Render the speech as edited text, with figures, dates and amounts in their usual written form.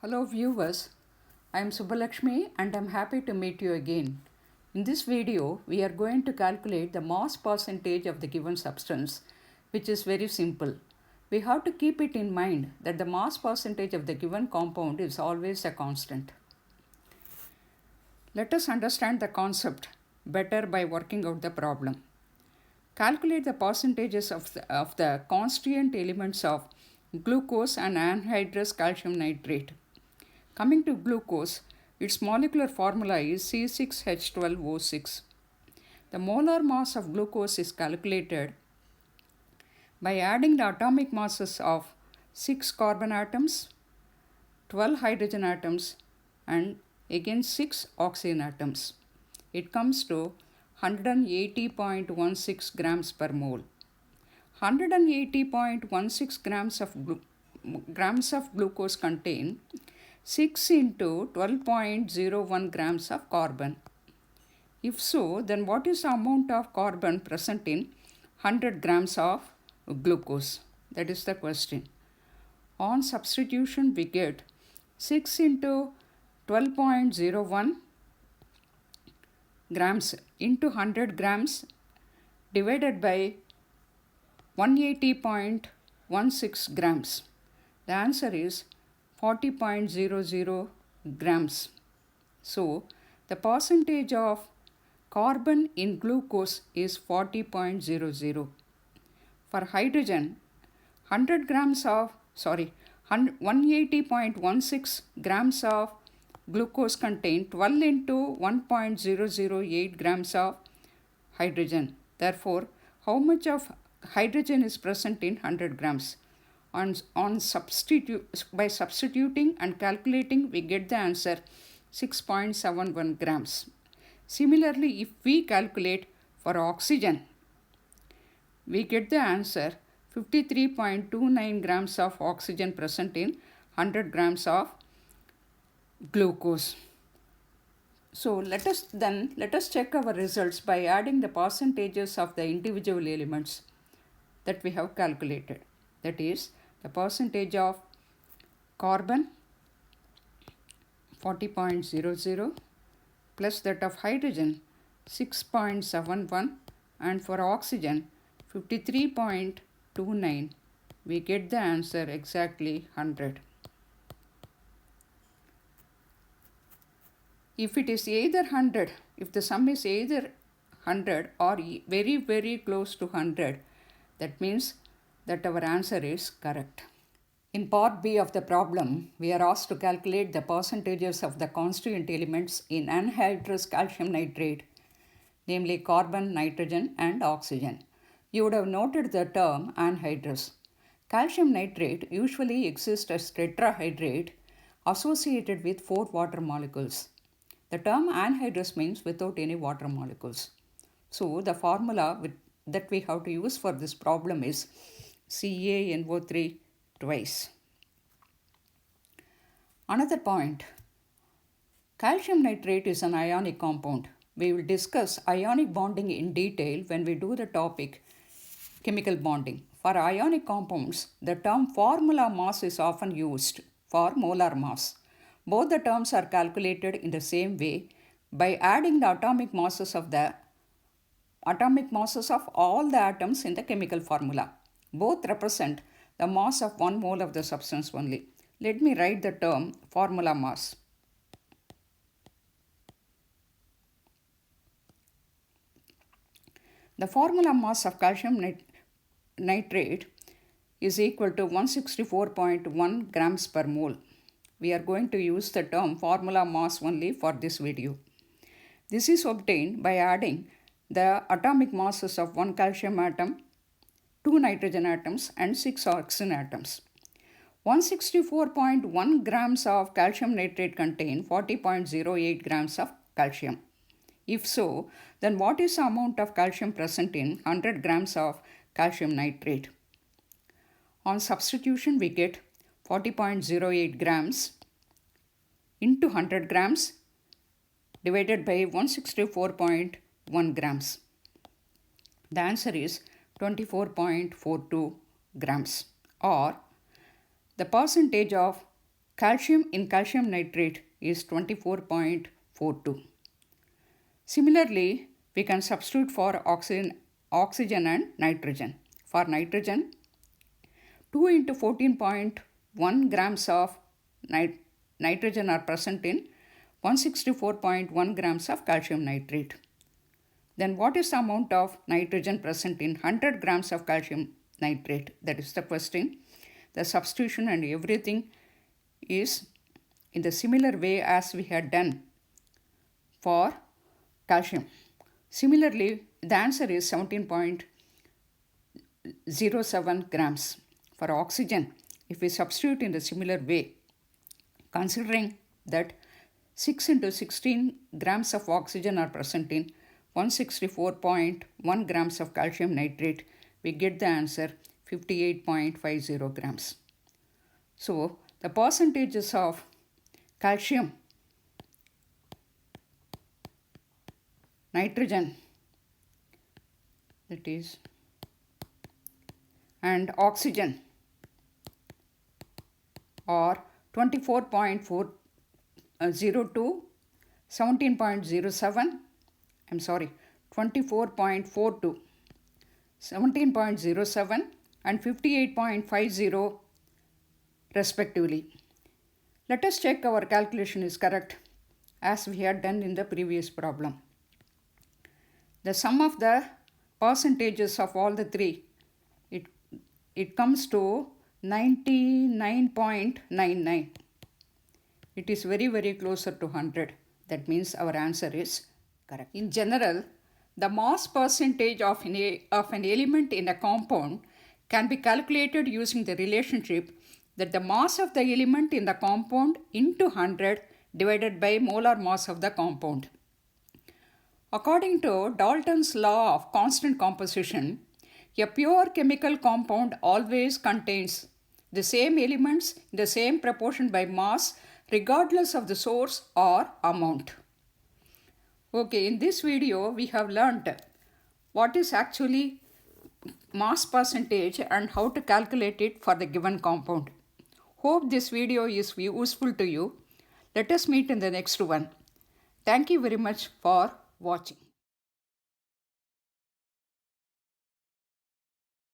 Hello viewers, I am Subbalakshmi and I am happy to meet you again. In this video, we are going to calculate the mass percentage of the given substance, which is very simple. We have to keep it in mind that the mass percentage of the given compound is always a constant. Let us understand the concept better by working out the problem. Calculate the percentages of the constituent elements of glucose and anhydrous calcium nitrate. Coming to glucose, its molecular formula is C6H12O6. The molar mass of glucose is calculated by adding the atomic masses of 6 carbon atoms, 12 hydrogen atoms, and again 6 oxygen atoms. It comes to 180.16 grams per mole. 180.16 grams of glucose contain 6 into 12.01 grams of carbon. If so, then what is the amount of carbon present in 100 grams of glucose? That is the question. On substitution, we get 6 into 12.01 grams into 100 grams divided by 180.16 grams. The answer is 40.00 grams. So, the percentage of carbon in glucose is 40.00. For hydrogen, 180.16 grams of glucose contain 12 into 1.008 grams of hydrogen. Therefore, how much of hydrogen is present in 100 grams? By substituting and calculating, we get the answer 6.71 grams. Similarly, if we calculate for oxygen, we get the answer 53.29 grams of oxygen present in 100 grams of glucose. So let us check our results by adding the percentages of the individual elements that we have calculated. That is, the percentage of carbon 40.00 plus that of hydrogen 6.71 and for oxygen 53.29. We get the answer exactly 100. If it is either 100, if the sum is either 100 or very, very close to 100, that means that our answer is correct. In part B of the problem, we are asked to calculate the percentages of the constituent elements in anhydrous calcium nitrate, namely carbon, nitrogen, and oxygen. You would have noted the term anhydrous. Calcium nitrate usually exists as tetrahydrate associated with 4 water molecules. The term anhydrous means without any water molecules. So the formula that we have to use for this problem is CaNO3 twice. Another point, calcium nitrate is an ionic compound. We will discuss ionic bonding in detail when we do the topic chemical bonding. For ionic compounds, the term formula mass is often used for molar mass. Both the terms are calculated in the same way by adding the atomic masses of all the atoms in the chemical formula. Both represent the mass of 1 mole of the substance only. Let me write the term formula mass. The formula mass of calcium nitrate is equal to 164.1 grams per mole. We are going to use the term formula mass only for this video. This is obtained by adding the atomic masses of 1 calcium atom, 2 nitrogen atoms, and 6 oxygen atoms. 164.1 grams of calcium nitrate contain 40.08 grams of calcium. If so, then what is the amount of calcium present in 100 grams of calcium nitrate? On substitution, we get 40.08 grams into 100 grams divided by 164.1 grams. The answer is 24.42 grams, or the percentage of calcium in calcium nitrate is 24.42. Similarly, we can substitute for oxygen and nitrogen. For nitrogen, 2 into 14.1 grams of nitrogen are present in 164.1 grams of calcium nitrate. Then what is the amount of nitrogen present in 100 grams of calcium nitrate? That is the question. The substitution and everything is in the similar way as we had done for calcium. Similarly, the answer is 17.07 grams. For oxygen, if we substitute in the similar way, considering that 6 into 16 grams of oxygen are present in 164.1 grams of calcium nitrate, we get the answer 58.50 grams. So, the percentages of calcium, nitrogen, that is, and oxygen are 24.40 to 17.07, 24.42, 17.07 and 58.50 respectively. Let us check our calculation is correct as we had done in the previous problem. The sum of the percentages of all the three, it comes to 99.99. It is very closer to 100. That means our answer is correct. In general, the mass percentage of an element in a compound can be calculated using the relationship that the mass of the element in the compound into 100 divided by molar mass of the compound. According to Dalton's law of constant composition, a pure chemical compound always contains the same elements in the same proportion by mass regardless of the source or amount. Okay, in this video we have learnt what is actually mass percentage and how to calculate it for the given compound. Hope this video is useful to you. Let us meet in the next one. Thank you very much for watching.